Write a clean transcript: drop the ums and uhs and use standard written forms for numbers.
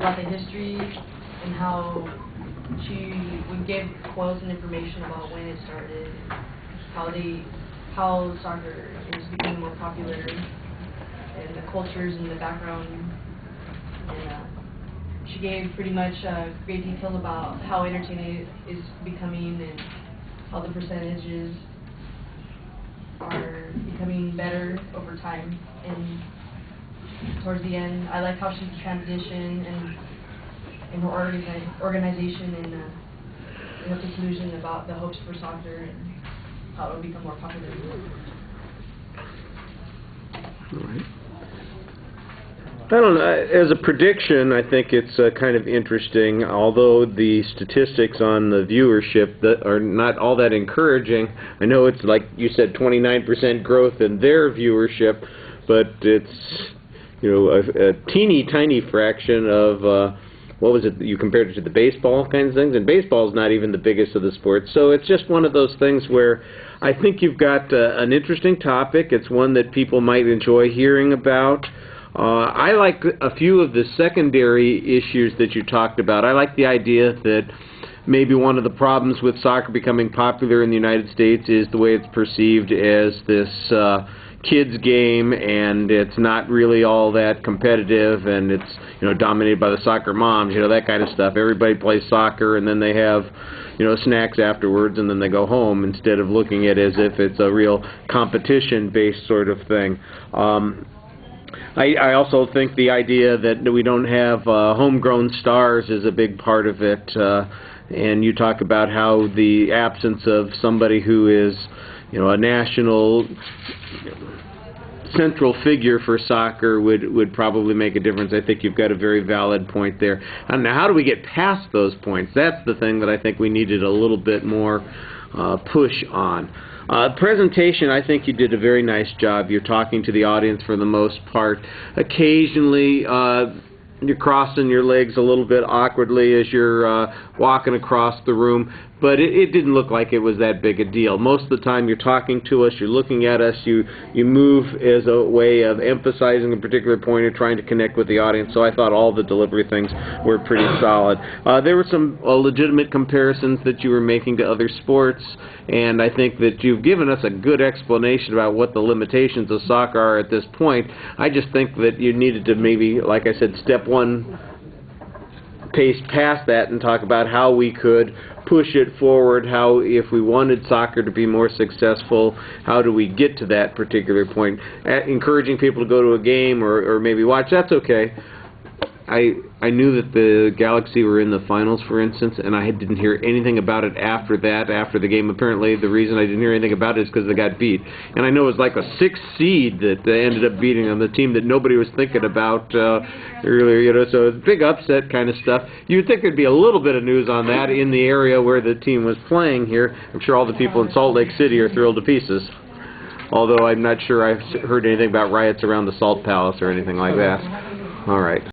about the history and how she would give quotes and information about when it started, how soccer is becoming more popular, and the cultures and the background. And she gave pretty much great details about how entertaining it is becoming and how the percentages are becoming better over time. And towards the end, I like how she transitioned and in her organization and her conclusion about the hopes for soccer and how it will become more popular. All right. I don't know. As a prediction, I think it's kind of interesting, although the statistics on the viewership that are not all that encouraging. I know it's like you said, 29% growth in their viewership, but it's, you know, a teeny tiny fraction of what was it, you compared it to the baseball kinds of things, and baseball is not even the biggest of the sports. So it's just one of those things where I think you've got an interesting topic. It's one that people might enjoy hearing about. I like a few of the secondary issues that you talked about. I like the idea that maybe one of the problems with soccer becoming popular in the United States is the way it's perceived as this kids game, and it's not really all that competitive, and it's, you know, dominated by the soccer moms, you know, that kind of stuff. Everybody plays soccer, and then they have, you know, snacks afterwards, and then they go home, instead of looking at it as if it's a real competition-based sort of thing. I also think the idea that we don't have homegrown stars is a big part of it, and you talk about how the absence of somebody who is, you know, a national central figure for soccer would probably make a difference. I think you've got a very valid point there. And now, how do we get past those points? That's the thing that I think we needed a little bit more push on. Presentation, I think you did a very nice job. You're talking to the audience for the most part. Occasionally, you're crossing your legs a little bit awkwardly as you're walking across the room, but it didn't look like it was that big a deal. Most of the time you're talking to us, you're looking at us, you move as a way of emphasizing a particular point or trying to connect with the audience, so I thought all the delivery things were pretty solid. There were some legitimate comparisons that you were making to other sports, and I think that you've given us a good explanation about what the limitations of soccer are at this point. I just think that you needed to maybe, like I said, step one pace past that and talk about how we could push it forward, how, if we wanted soccer to be more successful, how do we get to that particular point. Encouraging people to go to a game or maybe watch, that's okay. I knew that the Galaxy were in the finals, for instance, and I didn't hear anything about it after that, after the game. Apparently, the reason I didn't hear anything about it is because they got beat. And I know it was like a 6th seed that they ended up beating on, the team that nobody was thinking about earlier, you know, so it's big upset kind of stuff. You'd think there'd be a little bit of news on that in the area where the team was playing here. I'm sure all the people in Salt Lake City are thrilled to pieces. Although I'm not sure I've heard anything about riots around the Salt Palace or anything like that. All right.